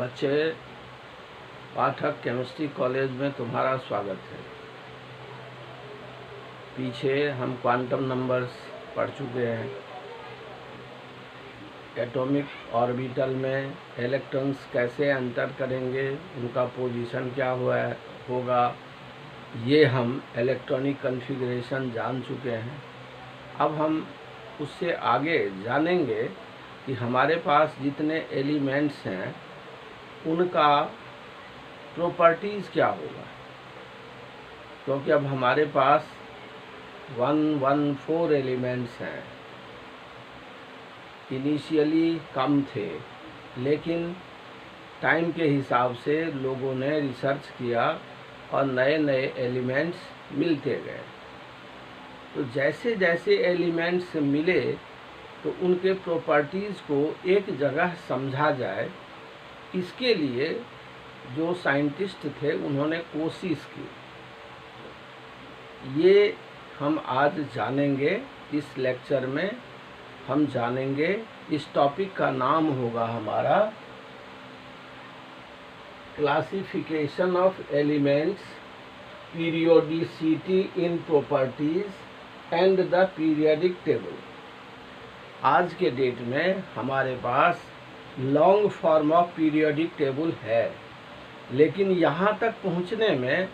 बच्चे, पाठक chemistry college में तुम्हारा स्वागत है। पीछे हम क्वांटम नंबर्स पढ़ चुके हैं। एटॉमिक ऑर्बिटल में इलेक्ट्रॉन्स कैसे एंटर करेंगे, उनका पोजीशन क्या होगा, ये हम इलेक्ट्रॉनिक कॉन्फ़िगरेशन जान चुके हैं। अब हम उससे आगे जानेंगे कि हमारे पास जितने एलिमेंट्स हैं उनका प्रॉपर्टीज़ क्या होगा, क्योंकि अब हमारे पास 114 एलिमेंट्स हैं। इनिशियली कम थे, लेकिन टाइम के हिसाब से लोगों ने रिसर्च किया और नए नए एलिमेंट्स मिलते गए। तो जैसे जैसे एलिमेंट्स मिले तो उनके प्रॉपर्टीज़ को एक जगह समझा जाए, इसके लिए जो साइंटिस्ट थे उन्होंने कोशिश की। ये हम आज जानेंगे। इस लेक्चर में हम जानेंगे। इस टॉपिक का नाम होगा हमारा classification of elements, periodicity in properties and the periodic table. आज के डेट में हमारे पास long form of periodic table है, लेकिन यहाँ तक पहुँचने में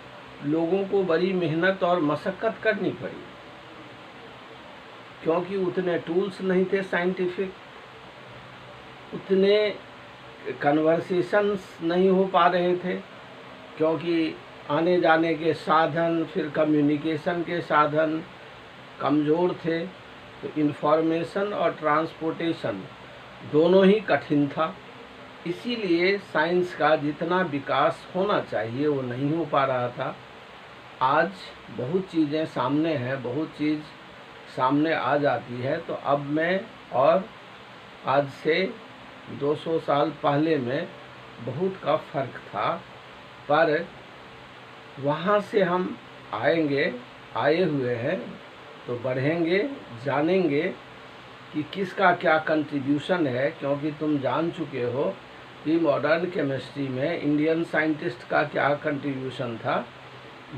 लोगों को बड़ी मेहनत और मशक्क़त करनी पड़ी, क्योंकि उतने टूल्स नहीं थे साइंटिफिक, उतने कन्वर्सेशंस नहीं हो पा रहे थे, क्योंकि आने जाने के साधन, फिर कम्युनिकेशन के साधन कमज़ोर थे। तो इन्फॉर्मेशन और ट्रांसपोर्टेशन दोनों ही कठिन था। इसीलिए साइंस का जितना विकास होना चाहिए वो नहीं हो पा रहा था। आज बहुत चीज़ें सामने हैं, बहुत चीज़ सामने आ जाती है। तो अब मैं और आज से 200 साल पहले में बहुत का फ़र्क था, पर वहाँ से हम आए हुए हैं तो बढ़ेंगे, जानेंगे कि किसका क्या कंट्रीब्यूशन है। क्योंकि तुम जान चुके हो कि मॉडर्न केमिस्ट्री में इंडियन साइंटिस्ट का क्या कंट्रीब्यूशन था,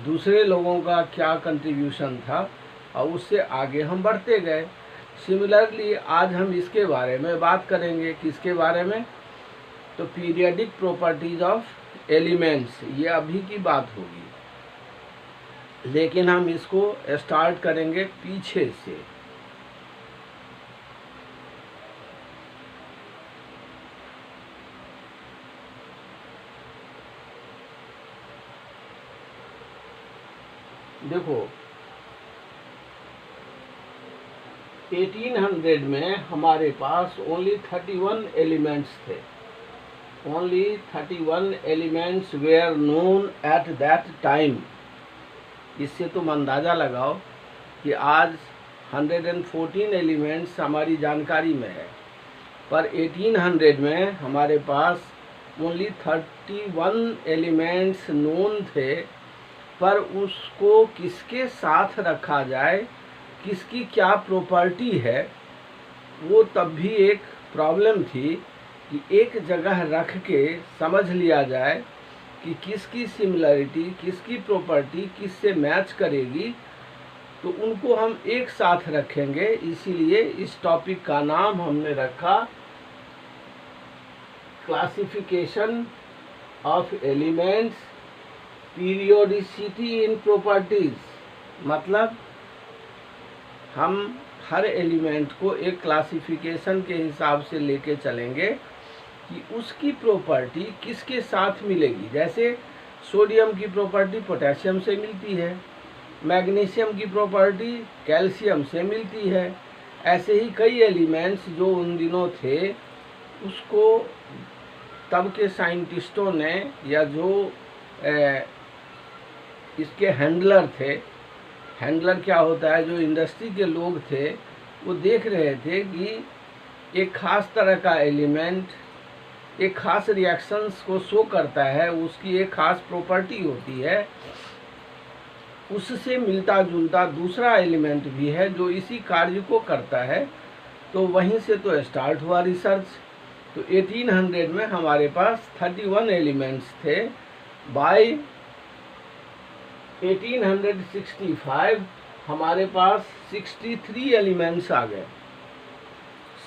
दूसरे लोगों का क्या कंट्रीब्यूशन था, और उससे आगे हम बढ़ते गए। सिमिलरली आज हम इसके बारे में बात करेंगे। किसके बारे में? तो पीरियोडिक प्रॉपर्टीज ऑफ एलिमेंट्स, ये अभी की बात होगी, लेकिन हम इसको स्टार्ट करेंगे पीछे से। देखो, 1800 में हमारे पास ओनली 31 एलिमेंट्स थे। Only 31 elements were known at that time. इससे तुम अंदाज़ा लगाओ कि आज 114 एलिमेंट्स हमारी जानकारी में है, पर 1800 में हमारे पास ओनली 31 एलिमेंट्स नोन थे। पर उसको किसके साथ रखा जाए, किसकी क्या प्रॉपर्टी है, वो तब भी एक प्रॉब्लम थी कि एक जगह रख के समझ लिया जाए कि किसकी सिमिलरिटी, किसकी प्रॉपर्टी किससे मैच करेगी, तो उनको हम एक साथ रखेंगे। इसीलिए इस टॉपिक का नाम हमने रखा classification of elements, periodicity in properties. मतलब हम हर एलिमेंट को एक क्लासिफिकेशन के हिसाब से लेके चलेंगे कि उसकी प्रॉपर्टी किसके साथ मिलेगी। जैसे सोडियम की प्रॉपर्टी पोटेशियम से मिलती है, मैग्नीशियम की प्रॉपर्टी कैल्शियम से मिलती है। ऐसे ही कई एलिमेंट्स जो उन दिनों थे, उसको तब के साइंटिस्टों ने, या जो इसके हैंडलर थे, हैंडलर क्या होता है, जो इंडस्ट्री के लोग थे, वो देख रहे थे कि एक ख़ास तरह का एलिमेंट एक ख़ास रिएक्शंस को शो करता है, उसकी एक ख़ास प्रॉपर्टी होती है, उससे मिलता जुलता दूसरा एलिमेंट भी है जो इसी कार्य को करता है। तो वहीं से तो स्टार्ट हुआ रिसर्च तो 1800 में हमारे पास 31 एलिमेंट्स थे। बाय 1865 हमारे पास 63 एलिमेंट्स आ गए।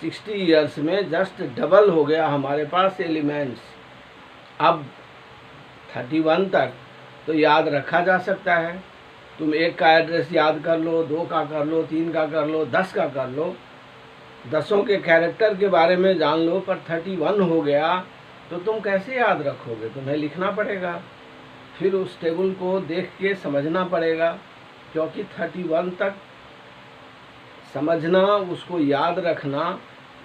60 ईयर्स में जस्ट डबल हो गया हमारे पास एलिमेंट्स। अब 31 तक तो याद रखा जा सकता है। तुम एक का एड्रेस याद कर लो, 2 का कर लो, 3 का कर लो, 10 का कर लो, 10 के कैरेक्टर के बारे में जान लो, पर 31 हो गया तो तुम कैसे याद रखोगे? तुम्हें लिखना पड़ेगा, फिर उस टेबल को देख के समझना पड़ेगा, क्योंकि 31 तक समझना, उसको याद रखना,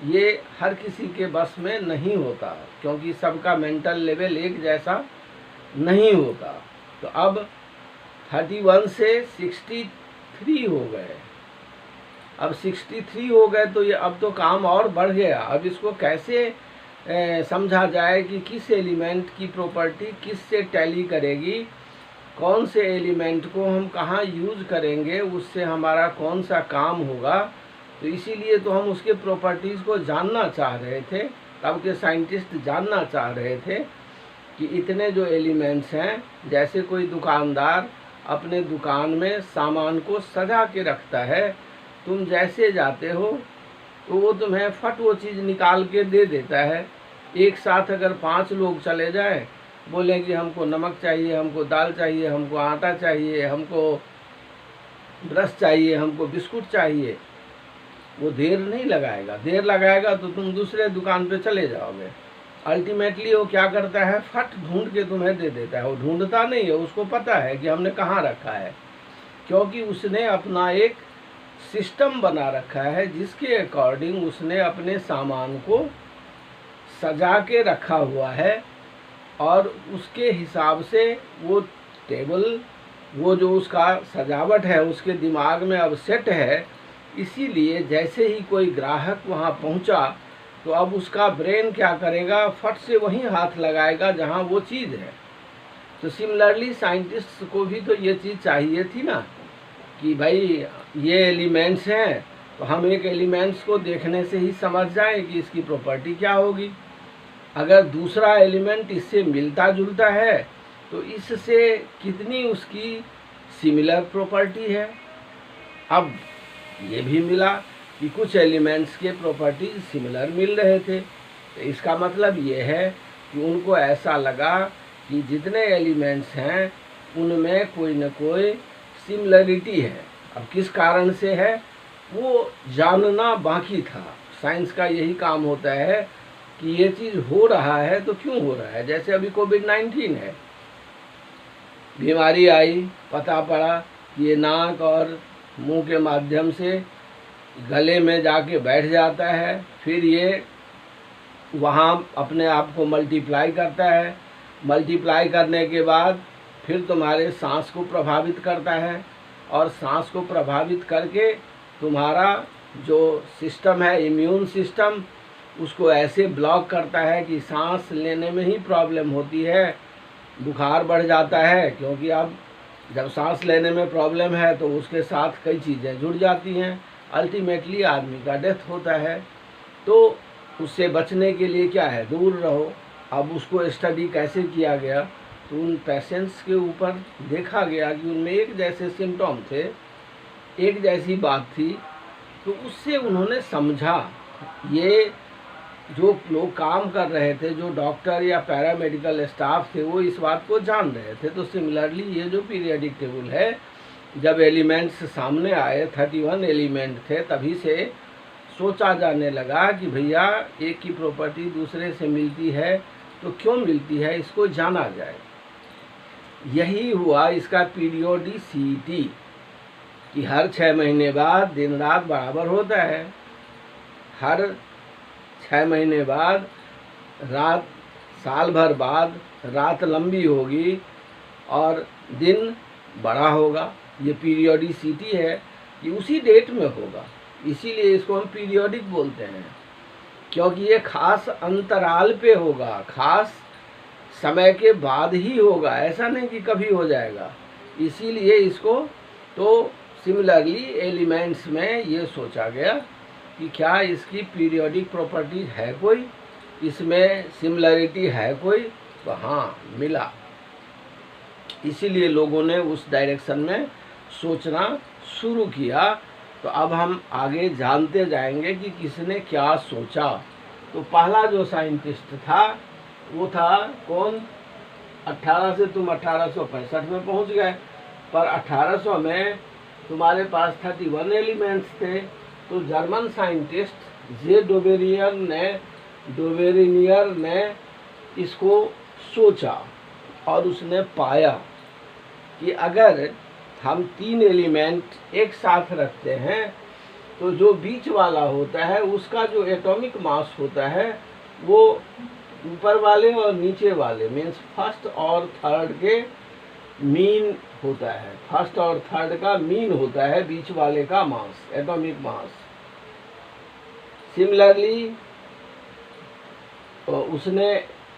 ये हर किसी के बस में नहीं होता, क्योंकि सबका मेंटल लेवल एक जैसा नहीं होता। तो अब 31 से 63 हो गए। अब 63 हो गए तो ये अब तो काम और बढ़ गया। अब इसको कैसे समझा जाए कि किस एलिमेंट की प्रॉपर्टी किस से टैली करेगी, कौन से एलिमेंट को हम कहाँ यूज करेंगे, उससे हमारा कौन सा काम होगा। तो इसीलिए तो हम उसके प्रॉपर्टीज़ को जानना चाह रहे थे। तब के साइंटिस्ट जानना चाह रहे थे कि इतने जो एलिमेंट्स हैं, जैसे कोई दुकानदार अपने दुकान में सामान को सजा के रखता है, तुम जैसे जाते हो तो वो तुम्हें फट वो चीज़ निकाल के दे देता है। एक साथ अगर 5 लोग चले जाएं, बोलें कि हमको नमक चाहिए, हमको दाल चाहिए, हमको आटा चाहिए, हमको ब्रश चाहिए, हमको बिस्कुट चाहिए, वो देर नहीं लगाएगा। देर लगाएगा तो तुम दूसरे दुकान पे चले जाओगे। अल्टीमेटली वो क्या करता है, फट ढूंढ के तुम्हें दे देता है। वो ढूंढता नहीं है, उसको पता है कि हमने कहाँ रखा है, क्योंकि उसने अपना एक सिस्टम बना रखा है जिसके अकॉर्डिंग उसने अपने सामान को सजा के रखा हुआ है, और उसके हिसाब से वो टेबल, वो जो उसका सजावट है उसके दिमाग में अब सेट है। इसीलिए जैसे ही कोई ग्राहक वहाँ पहुँचा तो अब उसका ब्रेन क्या करेगा, फट से वहीं हाथ लगाएगा जहाँ वो चीज़ है। तो सिमिलरली साइंटिस्ट को भी तो ये चीज़ चाहिए थी ना कि भाई ये एलिमेंट्स हैं, तो हम एक एलिमेंट्स को देखने से ही समझ जाएं कि इसकी प्रॉपर्टी क्या होगी। अगर दूसरा एलिमेंट इससे मिलता जुलता है तो इससे कितनी उसकी सिमिलर प्रॉपर्टी है। अब ये भी मिला कि कुछ एलिमेंट्स के प्रॉपर्टीज सिमिलर मिल रहे थे, तो इसका मतलब ये है कि उनको ऐसा लगा कि जितने एलिमेंट्स हैं उनमें कोई न कोई सिमिलरिटी है। अब किस कारण से है वो जानना बाकी था। साइंस का यही काम होता है कि ये चीज़ हो रहा है तो क्यों हो रहा है। जैसे अभी कोविड-19 है, बीमारी आई, पता पड़ा कि ये नाक और मुंह के माध्यम से गले में जाके बैठ जाता है, फिर ये वहाँ अपने आप को मल्टीप्लाई करता है, मल्टीप्लाई करने के बाद फिर तुम्हारे सांस को प्रभावित करता है, और सांस को प्रभावित करके तुम्हारा जो सिस्टम है, इम्यून सिस्टम, उसको ऐसे ब्लॉक करता है कि सांस लेने में ही प्रॉब्लम होती है, बुखार बढ़ जाता है। क्योंकि अब जब सांस लेने में प्रॉब्लम है तो उसके साथ कई चीज़ें जुड़ जाती हैं, अल्टीमेटली आदमी का डेथ होता है। तो उससे बचने के लिए क्या है, दूर रहो। अब उसको स्टडी कैसे किया गया, तो उन पेशेंट्स के ऊपर देखा गया कि उनमें एक जैसे सिम्टम थे, एक जैसी बात थी, तो उससे उन्होंने समझा। ये जो लोग काम कर रहे थे, जो डॉक्टर या पैरामेडिकल स्टाफ थे, वो इस बात को जान रहे थे। तो सिमिलरली ये जो पीरियडिक टेबल है, जब एलिमेंट्स सामने आए, 31 एलिमेंट थे, तभी से सोचा जाने लगा कि भैया एक की प्रॉपर्टी दूसरे से मिलती है तो क्यों मिलती है, इसको जाना जाए। यही हुआ इसका पीरियोडिसिटी, कि हर 6 महीने बाद दिन रात बराबर होता है, हर 6 महीने बाद रात, साल भर बाद रात लंबी होगी और दिन बड़ा होगा। ये पीरियोडिसिटी है कि उसी डेट में होगा, इसीलिए इसको हम पीरियोडिक बोलते हैं, क्योंकि ये खास अंतराल पे होगा, खास समय के बाद ही होगा, ऐसा नहीं कि कभी हो जाएगा। इसीलिए इसको तो सिमिलरली एलिमेंट्स में ये सोचा गया कि क्या इसकी पीरियोडिक प्रॉपर्टीज है कोई, इसमें सिमिलरिटी है कोई, तो हाँ मिला। इसीलिए लोगों ने उस डायरेक्शन में सोचना शुरू किया। तो अब हम आगे जानते जाएंगे कि किसने क्या सोचा। तो पहला जो साइंटिस्ट था वो था कौन? 18 से तुम 1865 में पहुंच गए, पर 1800 में तुम्हारे पास 31 एलिमेंट्स थे। तो जर्मन साइंटिस्ट जे डोवेरिनियर ने इसको सोचा और उसने पाया कि अगर हम 3 एलिमेंट एक साथ रखते हैं तो जो बीच वाला होता है उसका जो एटॉमिक मास होता है वो ऊपर वाले और नीचे वाले मीन्स फर्स्ट और थर्ड के मीन होता है। फर्स्ट और थर्ड का मीन होता है बीच वाले का मास, एटॉमिक मास। सिमिलरली उसने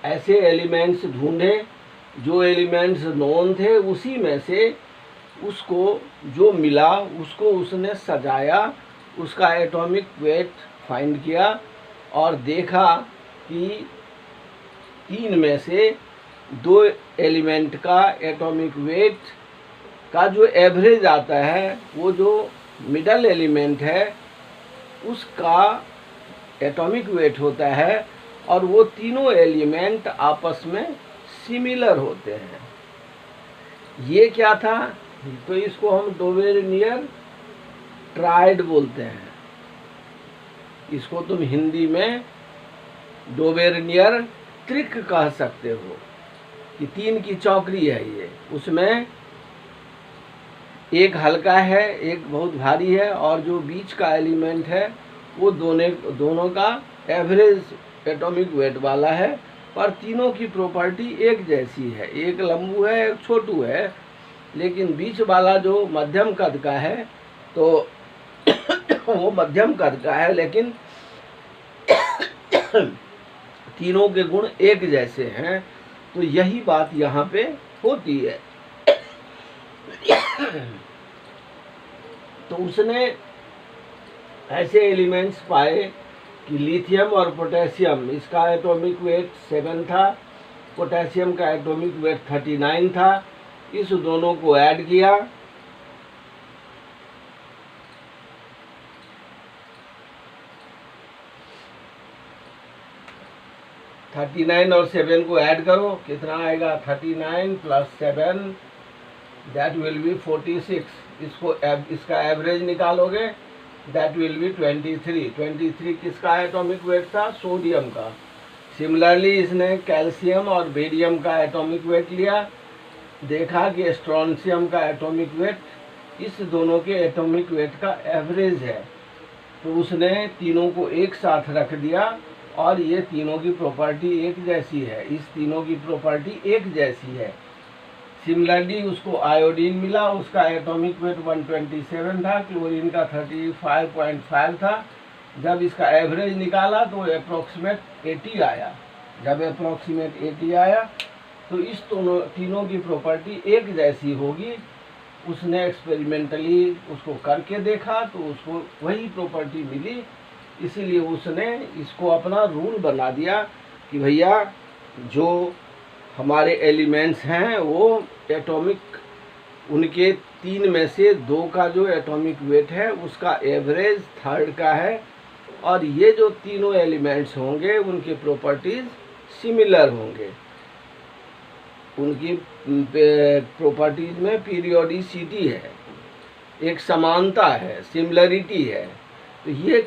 ऐसे एलिमेंट्स ढूंढे जो एलिमेंट्स नोन थे, उसी में से उसको जो मिला उसको उसने सजाया, उसका एटॉमिक वेट फाइंड किया और देखा कि 3 में से 2 एलिमेंट का एटॉमिक वेट का जो एवरेज आता है, वो जो मिडल एलिमेंट है उसका एटॉमिक वेट होता है और वो तीनों एलिमेंट आपस में सिमिलर होते हैं। ये क्या था? तो इसको हम डोवेरिनियर ट्राइड बोलते हैं। इसको तुम हिंदी में डोवेरिनियर ट्रिक कह सकते हो कि 3 की चौकड़ी है ये। उसमें एक हल्का है, एक बहुत भारी है और जो बीच का एलिमेंट है वो दोनों का एवरेज एटॉमिक वेट वाला है, पर तीनों की प्रॉपर्टी एक जैसी है। एक लंबू है, एक छोटू है, लेकिन बीच वाला जो मध्यम कद का है तो वो मध्यम कद का है, लेकिन तीनों के गुण एक जैसे हैं। तो यही बात यहाँ पे होती है। तो उसने ऐसे एलिमेंट्स पाए कि लिथियम और पोटेशियम, इसका एटॉमिक वेट 7 था, पोटेशियम का एटॉमिक वेट 39 था। इस दोनों को ऐड किया, (39) और 7 को ऐड करो, कितना आएगा? 39 + 7 दैट विल बी 46। इसका एवरेज निकालोगे, दैट विल बी 23। 23 किसका एटॉमिक वेट था? सोडियम का। सिमिलरली इसने कैल्शियम और बेरियम का एटॉमिक वेट लिया, देखा कि स्ट्रोंशियम का एटॉमिक वेट इस दोनों के एटॉमिक वेट का एवरेज है। तो उसने तीनों को एक साथ रख दिया और ये तीनों की प्रॉपर्टी एक जैसी है, इस तीनों की प्रॉपर्टी एक जैसी है। सिमिलरली उसको आयोडीन मिला, उसका एटॉमिक वेट 127 था, क्लोरीन का 35.5 था। जब इसका एवरेज निकाला तो अप्रॉक्सीमेट 80 आया। जब अप्रॉक्सीमेट 80 आया तो इस तीनों की प्रॉपर्टी एक जैसी होगी। उसने एक्सपेरिमेंटली उसको करके देखा तो उसको वही प्रॉपर्टी मिली। इसीलिए उसने इसको अपना रूल बना दिया कि भैया जो हमारे एलिमेंट्स हैं वो एटॉमिक, उनके 3 में से 2 का जो एटॉमिक वेट है उसका एवरेज थर्ड का है, और ये जो तीनों एलिमेंट्स होंगे उनके प्रॉपर्टीज सिमिलर होंगे। उनकी प्रॉपर्टीज में पीरियोडिसिटी है, एक समानता है, सिमिलरिटी है। तो ये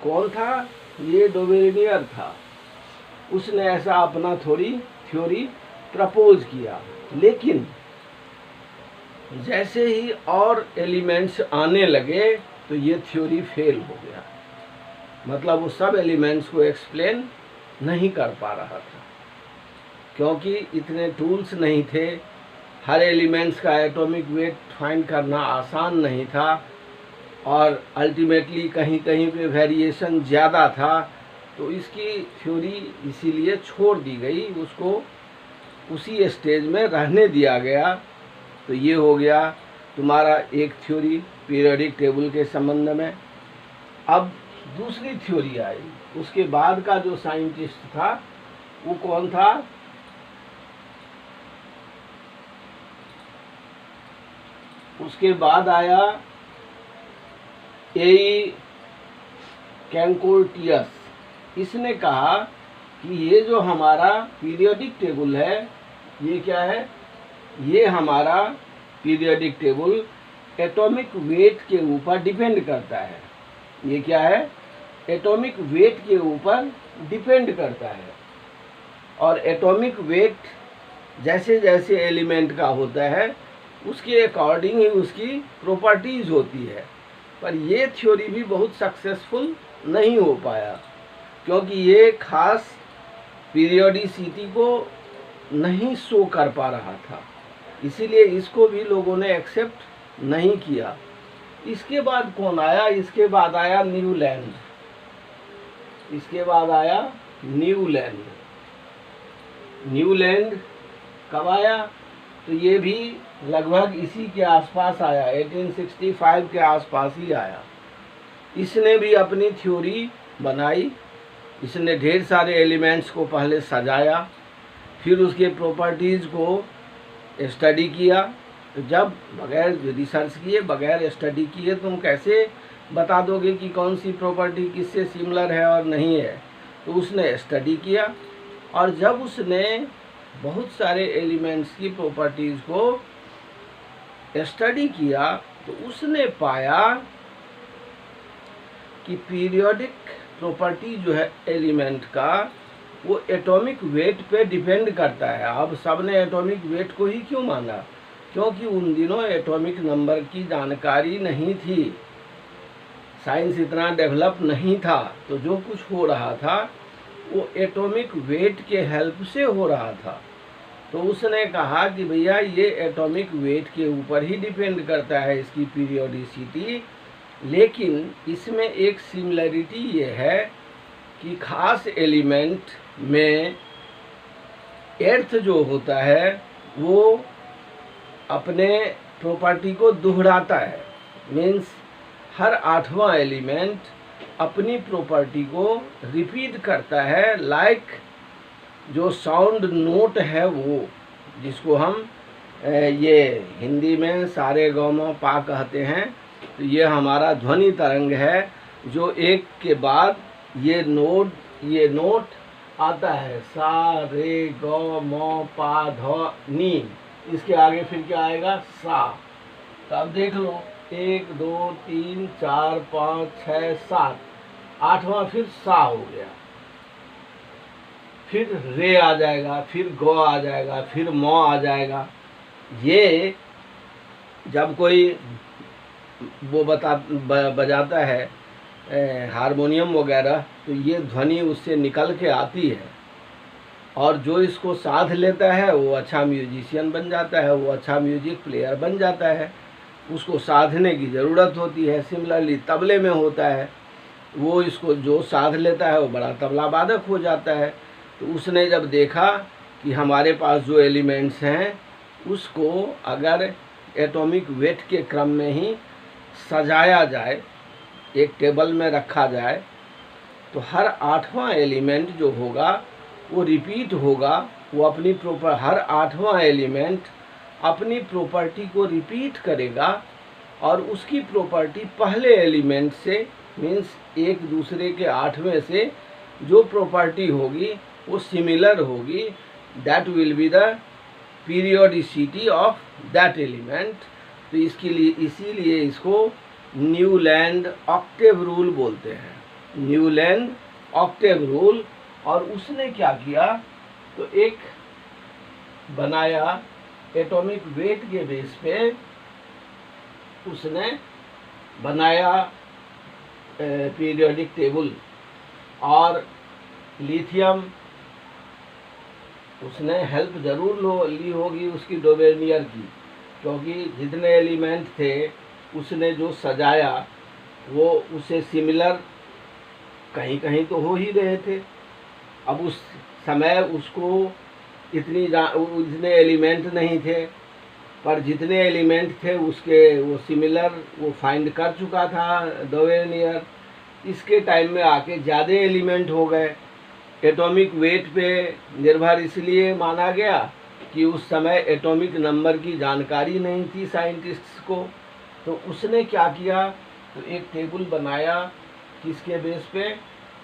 कौन था? ये डोवेरिनियर था। उसने ऐसा अपना थ्योरी प्रपोज किया, लेकिन जैसे ही और एलिमेंट्स आने लगे तो ये थ्योरी फेल हो गया। मतलब वो सब एलिमेंट्स को एक्सप्लेन नहीं कर पा रहा था, क्योंकि इतने टूल्स नहीं थे। हर एलिमेंट्स का एटॉमिक वेट फाइंड करना आसान नहीं था, और अल्टीमेटली कहीं कहीं पे वेरिएशन ज़्यादा था। तो इसकी थ्योरी इसीलिए छोड़ दी गई, उसको उसी स्टेज में रहने दिया गया। तो ये हो गया तुम्हारा एक थ्योरी पीरियोडिक टेबल के संबंध में। अब दूसरी थ्योरी आई। उसके बाद का जो साइंटिस्ट था वो कौन था? उसके बाद आया एई कैंकोर्टियस। इसने कहा कि ये जो हमारा पीरियोडिक टेबल है, ये क्या है? ये हमारा पीरियोडिक टेबल एटॉमिक वेट के ऊपर डिपेंड करता है। ये क्या है? एटॉमिक वेट के ऊपर डिपेंड करता है। और एटॉमिक वेट जैसे जैसे एलिमेंट का होता है उसके अकॉर्डिंग ही उसकी प्रॉपर्टीज होती है। पर ये थ्योरी भी बहुत सक्सेसफुल नहीं हो पाया, क्योंकि ये खास पीरियोडिसिटी को नहीं शो कर पा रहा था, इसीलिए इसको भी लोगों ने एक्सेप्ट नहीं किया। इसके बाद कौन आया? इसके बाद आया न्यूलैंड। इसके बाद आया न्यूलैंड। न्यूलैंड कब आया? तो ये भी लगभग इसी के आसपास आया, 1865 के आसपास ही आया। इसने भी अपनी थ्योरी बनाई। इसने ढेर सारे एलिमेंट्स को पहले सजाया, फिर उसके प्रॉपर्टीज़ को स्टडी किया। तो जब बगैर रिसर्च किए, बगैर स्टडी किए तुम कैसे बता दोगे कि कौन सी प्रॉपर्टी किससे सिमिलर है और नहीं है? तो उसने स्टडी किया, और जब उसने बहुत सारे एलिमेंट्स की प्रॉपर्टीज़ को स्टडी किया तो उसने पाया कि पीरियोडिक प्रॉपर्टी जो है एलिमेंट का, वो एटॉमिक वेट पे डिपेंड करता है। अब सबने एटॉमिक वेट को ही क्यों माना? क्योंकि उन दिनों एटॉमिक नंबर की जानकारी नहीं थी, साइंस इतना डेवलप नहीं था, तो जो कुछ हो रहा था वो एटॉमिक वेट के हेल्प से हो रहा था। तो उसने कहा कि भैया ये एटॉमिक वेट के ऊपर ही डिपेंड करता है इसकी पीरियोडिसिटी, लेकिन इसमें एक सिमिलरिटी ये है कि खास एलिमेंट में एर्थ जो होता है वो अपने प्रॉपर्टी को दोहराता है। मीन्स हर 8वां एलिमेंट अपनी प्रॉपर्टी को रिपीट करता है। लाइक जो साउंड नोट है वो, जिसको हम ये हिंदी में सारे ग म पा कहते हैं, तो ये हमारा ध्वनि तरंग है, जो एक के बाद ये नोट आता है, सा रे ग म पा ध नी। इसके आगे फिर क्या आएगा? सा। तो अब देख लो, 1 2 3 4 5 6 7, 8वां फिर सा हो गया, फिर रे आ जाएगा, फिर ग आ जाएगा, फिर म आ जाएगा। ये जब कोई वो बजाता है हारमोनियम वगैरह, तो ये ध्वनि उससे निकल के आती है, और जो इसको साध लेता है वो अच्छा म्यूजिशियन बन जाता है, वो अच्छा म्यूजिक प्लेयर बन जाता है। उसको साधने की ज़रूरत होती है। सिमिलरली तबले में होता है, वो इसको जो साध लेता है वो बड़ा तबला वादक हो जाता है। तो उसने जब देखा कि हमारे पास जो एलिमेंट्स हैं उसको अगर एटॉमिक वेट के क्रम में ही सजाया जाए, एक टेबल में रखा जाए, तो हर 8वां एलिमेंट जो होगा वो रिपीट होगा। वो अपनी हर 8वां एलिमेंट अपनी प्रॉपर्टी को रिपीट करेगा, और उसकी प्रॉपर्टी पहले एलिमेंट से, मीन्स एक दूसरे के 8वें से जो प्रॉपर्टी होगी वो सिमिलर होगी। That will be the periodicity of that element. तो इसके लिए इसीलिए इसको न्यूलैंड ऑक्टेव रूल बोलते हैं, न्यूलैंड ऑक्टेव रूल। और उसने क्या किया? तो एक बनाया एटॉमिक वेट के बेस पे, उसने बनाया पीरियोडिक टेबल। और लिथियम उसने हेल्प ज़रूर ली होगी उसकी डोवेनियर की, क्योंकि जितने एलिमेंट थे उसने जो सजाया वो उससे सिमिलर कहीं कहीं तो हो ही रहे थे। अब उस समय उसको इतने एलिमेंट नहीं थे, पर जितने एलिमेंट थे उसके वो सिमिलर वो फाइंड कर चुका था डोवेनियर। इसके टाइम में आके ज़्यादा एलिमेंट हो गए। एटॉमिक वेट पे निर्भर इसलिए माना गया कि उस समय एटॉमिक नंबर की जानकारी नहीं थी साइंटिस्ट्स को। तो उसने क्या किया, तो एक टेबल बनाया। किसके बेस पे,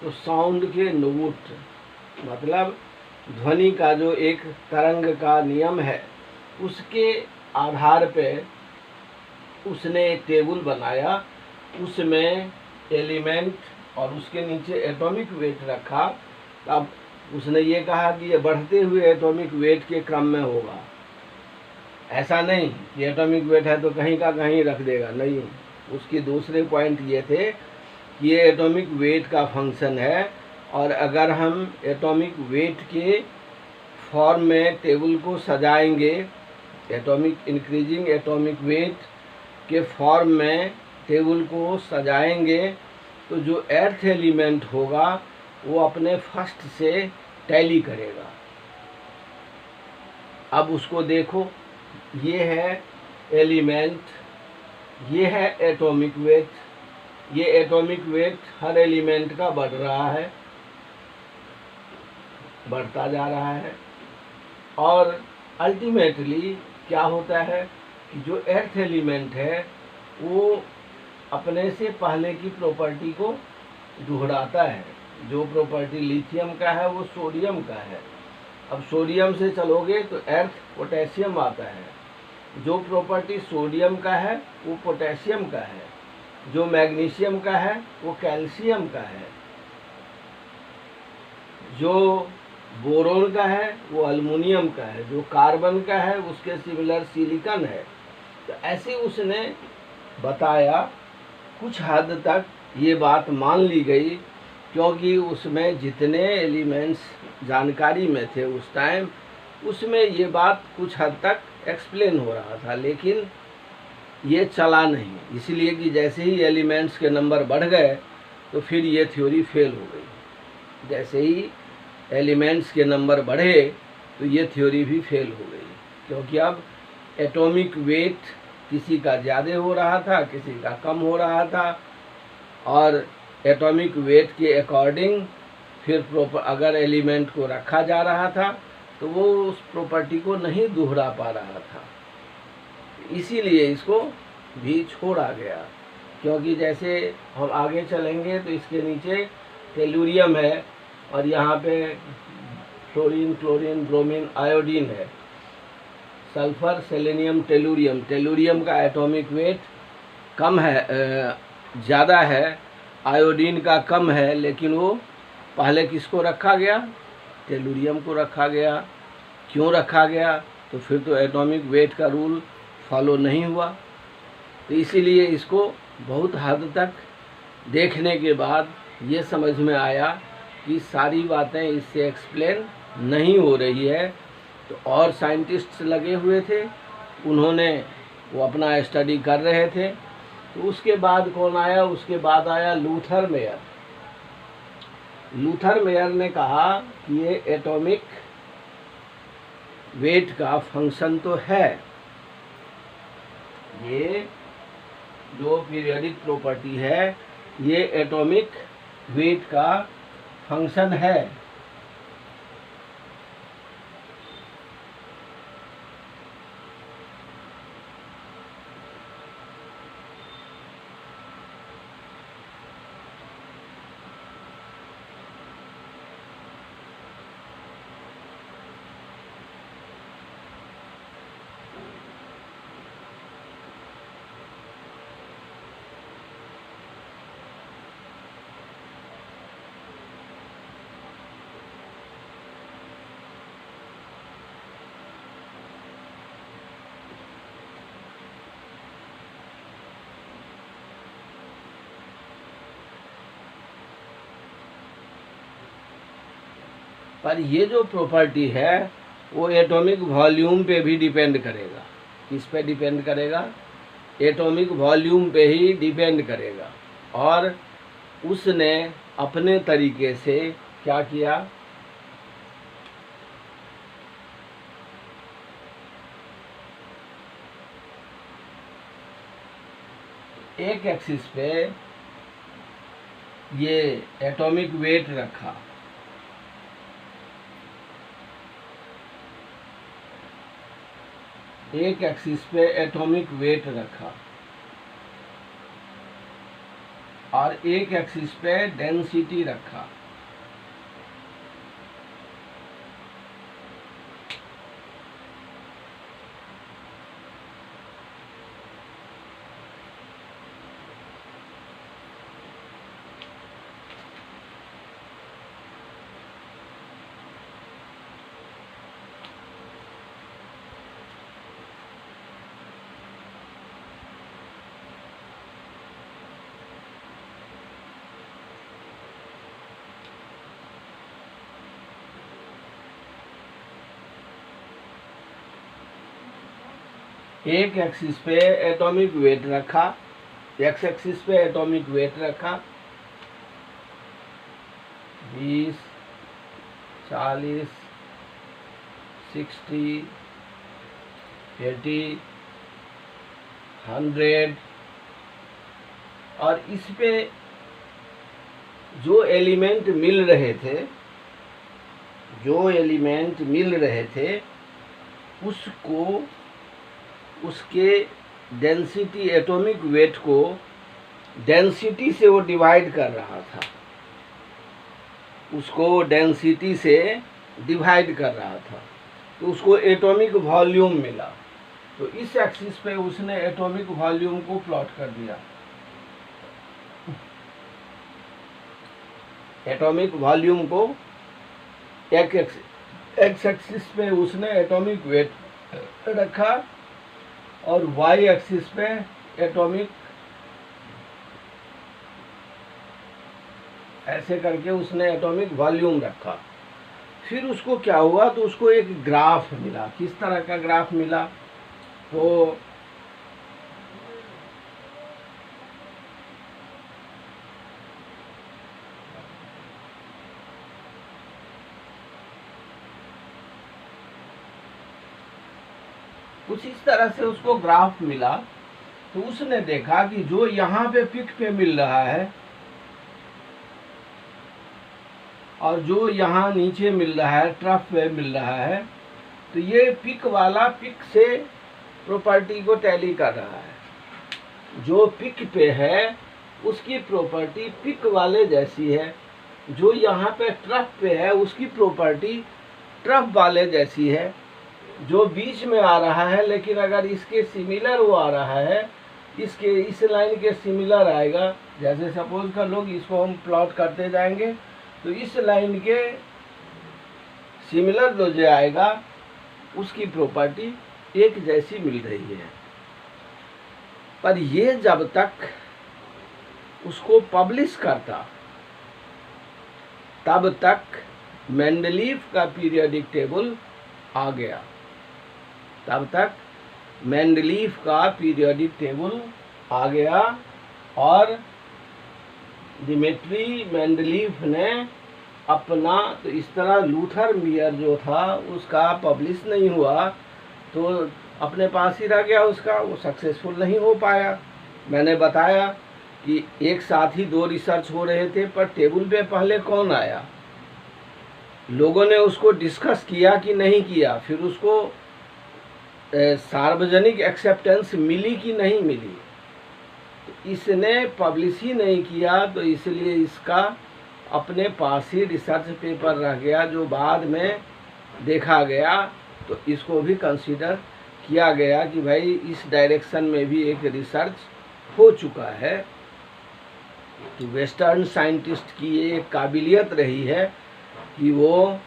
तो साउंड के नोट, मतलब ध्वनि का जो एक तरंग का नियम है उसके आधार पे उसने एक टेबल बनाया। उसमें एलिमेंट और उसके नीचे एटॉमिक वेट रखा। अब उसने ये कहा कि ये बढ़ते हुए एटॉमिक वेट के क्रम में होगा। ऐसा नहीं कि एटॉमिक वेट है तो कहीं का कहीं रख देगा, नहीं। उसके दूसरे पॉइंट ये थे कि ये एटॉमिक वेट का फंक्शन है, और अगर हम एटॉमिक वेट के फॉर्म में टेबल को सजाएंगे, एटॉमिक इंक्रीजिंग एटॉमिक वेट के फॉर्म में टेबल को सजाएंगे, तो जो एर्थ एलिमेंट होगा वो अपने फर्स्ट से टैली करेगा। अब उसको देखो, ये है एलिमेंट, ये है एटॉमिक वेट। ये एटॉमिक वेट हर एलिमेंट का बढ़ रहा है, बढ़ता जा रहा है, और अल्टीमेटली क्या होता है कि जो एर्थ एलिमेंट है वो अपने से पहले की प्रॉपर्टी को दोहराता है। जो प्रॉपर्टी लिथियम का है वो सोडियम का है। अब सोडियम से चलोगे तो एर्थ पोटेशियम आता है। जो प्रॉपर्टी सोडियम का है वो पोटेशियम का है। जो मैग्नीशियम का है वो कैल्शियम का है। जो बोरोन का है वो अल्युमिनियम का है। जो कार्बन का है उसके सिमिलर सिलिकॉन है। तो ऐसे उसने बताया। कुछ हद तक ये बात मान ली गई, क्योंकि उसमें जितने एलिमेंट्स जानकारी में थे उस टाइम, उसमें ये बात कुछ हद तक एक्सप्लेन हो रहा था, लेकिन ये चला नहीं। इसलिए कि जैसे ही एलिमेंट्स के नंबर बढ़ गए तो फिर ये थ्योरी फेल हो गई। जैसे ही एलिमेंट्स के नंबर बढ़े तो ये थ्योरी भी फेल हो गई, क्योंकि अब एटॉमिक वेट किसी का ज़्यादा हो रहा था, किसी का कम हो रहा था, और एटॉमिक वेट के अकॉर्डिंग फिर अगर एलिमेंट को रखा जा रहा था तो वो उस प्रॉपर्टी को नहीं दोहरा पा रहा था। इसीलिए इसको भी छोड़ा गया। क्योंकि जैसे हम आगे चलेंगे तो इसके नीचे टेलुरियम है, और यहाँ पे फ्लोरीन, क्लोरीन, ब्रोमीन, आयोडीन है। Sulphur, selenium, tellurium. टेलुरियम का एटॉमिक वेट कम है, ज़्यादा है। आयोडीन का कम है, लेकिन वो पहले किसको रखा गया, टेलुरियम को रखा गया। क्यों रखा गया, तो फिर तो एटॉमिक वेट का रूल फॉलो नहीं हुआ। तो इसीलिए इसको बहुत हद तक देखने के बाद ये समझ में आया कि सारी बातें इससे एक्सप्लेन नहीं हो रही है। तो और साइंटिस्ट्स लगे हुए थे, उन्होंने वो अपना स्टडी कर रहे थे। तो उसके बाद कौन आया, उसके बाद आया लूथर मेयर। लूथर मेयर ने कहा कि ये एटॉमिक वेट का फंक्शन तो है, ये जो पीरियोडिक प्रॉपर्टी है ये एटॉमिक वेट का फंक्शन है। पर ये जो प्रॉपर्टी है वो एटॉमिक वॉल्यूम पे भी डिपेंड करेगा। किस पे डिपेंड करेगा, एटॉमिक वॉल्यूम पे ही डिपेंड करेगा। और उसने अपने तरीके से क्या किया, एक एक्सिस पे ये एटॉमिक वेट रखा, एक एक्सिस पे एटॉमिक वेट रखा और एक एक्सिस पे डेंसिटी रखा। एक एक्सिस पे एटॉमिक वेट रखा, एक्स एक्सिस पे एटॉमिक वेट रखा, 20, 40, 60, 80, 100 और इस पे जो एलिमेंट मिल रहे थे उसको, उसके डेंसिटी, एटॉमिक वेट को डेंसिटी से वो डिवाइड कर रहा था, उसको डेंसिटी से डिवाइड कर रहा था, तो उसको एटॉमिक वॉल्यूम मिला। तो इस एक्सिस पे उसने एटॉमिक वॉल्यूम को प्लॉट कर दिया। एटॉमिक वॉल्यूम को एक्स एक्सिस पे उसने एटॉमिक वेट रखा और वाई एक्सिस पे एटॉमिक, ऐसे करके उसने एटॉमिक वॉल्यूम रखा। फिर उसको क्या हुआ, तो उसको एक ग्राफ मिला। किस तरह का ग्राफ मिला, तो कुछ इस तरह से उसको ग्राफ मिला। तो उसने देखा कि जो यहाँ पे पिक पे मिल रहा है और जो यहाँ नीचे मिल रहा है, ट्रफ पे मिल रहा है, तो ये पिक वाला पिक से प्रॉपर्टी को टैली कर रहा है। जो पिक पे है उसकी प्रॉपर्टी पिक वाले जैसी है, जो यहाँ पे ट्रफ पे है उसकी प्रॉपर्टी ट्रफ वाले जैसी है। जो बीच में आ रहा है, लेकिन अगर इसके सिमिलर वो आ रहा है, इसके इस लाइन के सिमिलर आएगा, जैसे सपोज कर लो कि इसको हम प्लॉट करते जाएंगे, तो इस लाइन के सिमिलर जो आएगा उसकी प्रॉपर्टी एक जैसी मिल रही है। पर ये जब तक उसको पब्लिश करता तब तक मेंडलीफ का पीरियोडिक टेबल आ गया, तब तक मेंडलीफ का पीरियोडिक टेबल आ गया। और डिमिट्री मेंडलीफ ने अपना, तो इस तरह लूथर मियर जो था उसका पब्लिश नहीं हुआ, तो अपने पास ही रह गया उसका, वो सक्सेसफुल नहीं हो पाया। मैंने बताया कि एक साथ ही 2 रिसर्च हो रहे थे, पर टेबल पे पहले कौन आया, लोगों ने उसको डिस्कस किया कि नहीं किया, फिर उसको सार्वजनिक एक्सेप्टेंस मिली कि नहीं मिली, तो इसने पब्लिश ही नहीं किया, तो इसलिए इसका अपने पास ही रिसर्च पेपर रह गया, जो बाद में देखा गया तो इसको भी कंसीडर किया गया कि भाई इस डायरेक्शन में भी एक रिसर्च हो चुका है। तो वेस्टर्न साइंटिस्ट की ये एक काबिलियत रही है कि वो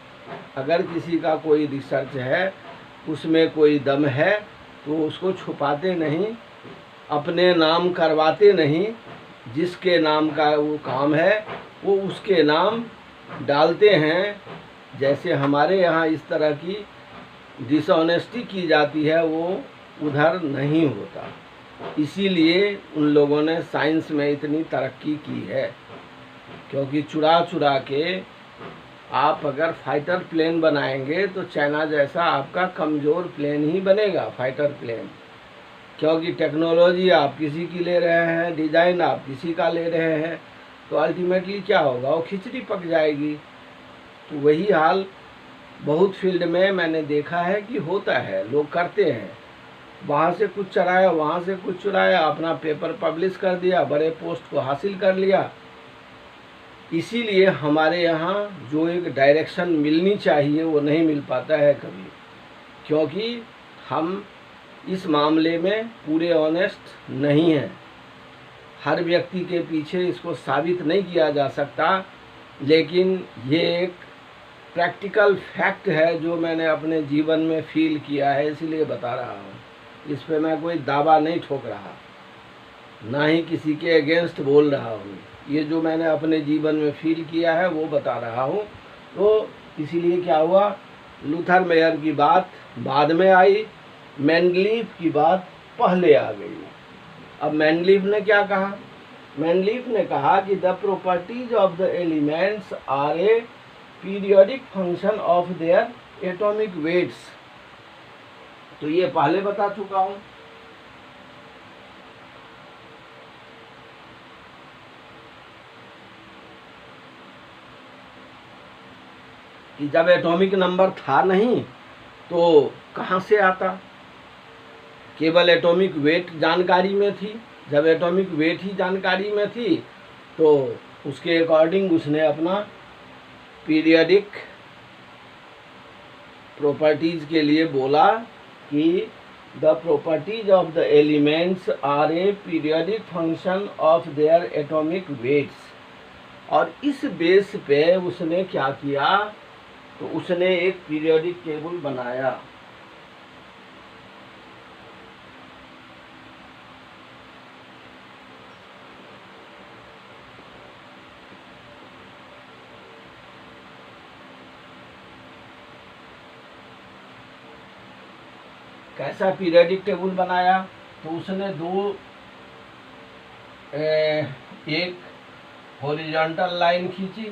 अगर किसी का कोई रिसर्च है, उसमें कोई दम है, तो उसको छुपाते नहीं, अपने नाम करवाते नहीं, जिसके नाम का वो काम है वो उसके नाम डालते हैं। जैसे हमारे यहाँ इस तरह की डिसऑनेस्टी की जाती है, वो उधर नहीं होता। इसीलिए उन लोगों ने साइंस में इतनी तरक्की की है, क्योंकि चुरा चुरा के आप अगर फाइटर प्लेन बनाएंगे तो चाइना जैसा आपका कमज़ोर प्लेन ही बनेगा, फाइटर प्लेन। क्योंकि टेक्नोलॉजी आप किसी की ले रहे हैं, डिज़ाइन आप किसी का ले रहे हैं, तो अल्टीमेटली क्या होगा, वो खिचड़ी पक जाएगी। तो वही हाल बहुत फील्ड में मैंने देखा है कि होता है, लोग करते हैं, वहाँ से कुछ चुराया, वहाँ से कुछ चुराया, अपना पेपर पब्लिश कर दिया, बड़े पोस्ट को हासिल कर लिया। इसीलिए हमारे यहाँ जो एक डायरेक्शन मिलनी चाहिए वो नहीं मिल पाता है कभी, क्योंकि हम इस मामले में पूरे ऑनेस्ट नहीं हैं। हर व्यक्ति के पीछे इसको साबित नहीं किया जा सकता, लेकिन ये एक प्रैक्टिकल फैक्ट है जो मैंने अपने जीवन में फील किया है, इसलिए बता रहा हूँ। इस पे मैं कोई दावा नहीं ठोक रहा, ना ही किसी के अगेंस्ट बोल रहा हूँ। ये जो मैंने अपने जीवन में फील किया है वो बता रहा हूँ। तो इसीलिए क्या हुआ, लूथर मेयर की बात बाद में आई, मेंडलीफ की बात पहले आ गई। अब मेंडलीफ ने क्या कहा, मेंडलीफ ने कहा कि the properties of the elements are a periodic function of their atomic weights. तो ये पहले बता चुका हूँ। कि जब एटॉमिक नंबर था नहीं तो कहाँ से आता, केवल एटॉमिक वेट जानकारी में थी। जब एटॉमिक वेट ही जानकारी में थी तो उसके अकॉर्डिंग उसने अपना पीरियडिक प्रॉपर्टीज के लिए बोला कि the properties of the elements are a periodic function of their atomic weights. और इस बेस पे उसने क्या किया, तो उसने एक पीरियडिक टेबल बनाया। कैसा पीरियडिक टेबल बनाया, तो उसने एक हॉरिजॉन्टल लाइन खींची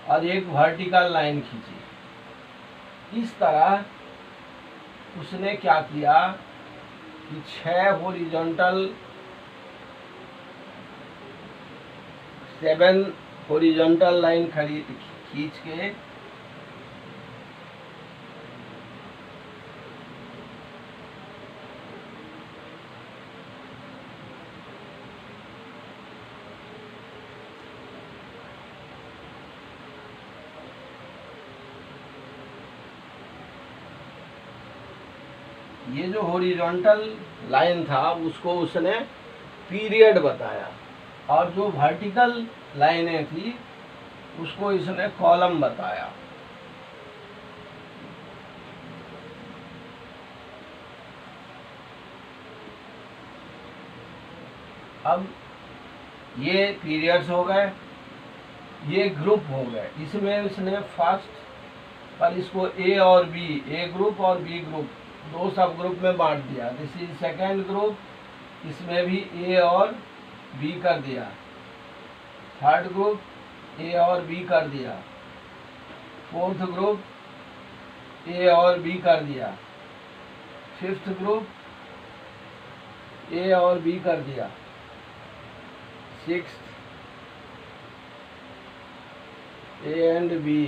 और एक वर्टिकल लाइन खींची। इस तरह उसने क्या किया कि 6 हॉरिजॉन्टल 7 हॉरिजॉन्टल लाइन खींच के ये जो हॉरिजॉन्टल लाइन था उसको उसने पीरियड बताया, और जो वर्टिकल लाइनें थी उसको इसने कॉलम बताया। अब ये पीरियड्स हो गए, ये ग्रुप हो गए। इसमें इसने फर्स्ट पर इसको ए और बी, ए ग्रुप और बी ग्रुप, 2 सब ग्रुप में बांट दिया। दिस इज सेकेंड ग्रुप, इसमें भी ए और बी कर दिया। थर्ड ग्रुप ए और बी कर दिया। फोर्थ ग्रुप ए और बी कर दिया। फिफ्थ ग्रुप ए और बी कर दिया। Sixth A and B.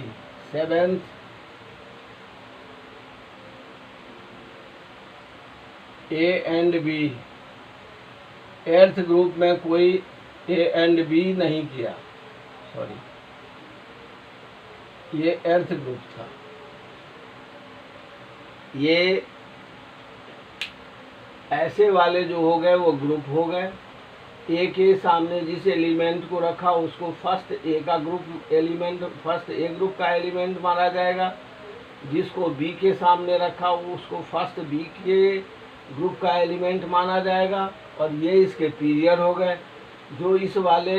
Seventh A and B. Eighth group में कोई ए एंड बी नहीं किया, सॉरी, ये एट्थ ग्रुप था। ये ऐसे वाले जो हो गए वो ग्रुप हो गए। ए के सामने जिस एलिमेंट को रखा उसको फर्स्ट ए का group element, first A group का एलिमेंट माना जाएगा। जिसको बी के सामने रखा उसको फर्स्ट बी के ग्रुप का एलिमेंट माना जाएगा। और ये इसके पीरियड हो गए। जो इस वाले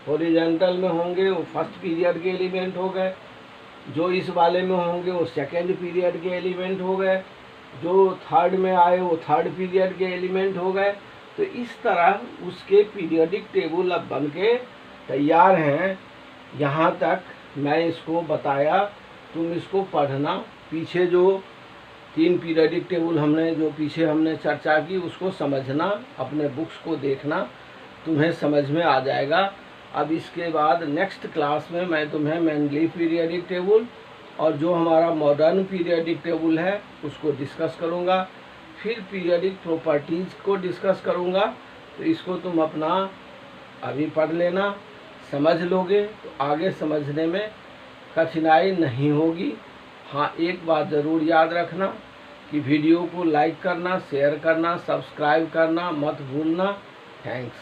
हॉरिजॉन्टल में होंगे वो फर्स्ट पीरियड के एलिमेंट हो गए, जो इस वाले में होंगे वो सेकेंड पीरियड के एलिमेंट हो गए, जो थर्ड में आए वो थर्ड पीरियड के एलिमेंट हो गए। तो इस तरह उसके पीरियडिक टेबल अब बन के तैयार हैं। यहाँ तक मैं इसको बताया, तुम इसको पढ़ना। पीछे जो 3 पीरियडिक टेबल हमने जो पीछे हमने चर्चा की उसको समझना, अपने बुक्स को देखना, तुम्हें समझ में आ जाएगा। अब इसके बाद नेक्स्ट क्लास में मैं तुम्हें मेनली पीरियोडिक टेबल और जो हमारा मॉडर्न पीरियोडिक टेबल है उसको डिस्कस करूँगा। फिर पीरियोडिक प्रॉपर्टीज़ को डिस्कस करूँगा। तो इसको तुम अपना अभी पढ़ लेना, समझ लोगे तो आगे समझने में कठिनाई नहीं होगी। हाँ, एक बात ज़रूर याद रखना कि वीडियो को लाइक करना, शेयर करना, सब्सक्राइब करना मत भूलना। थैंक्स।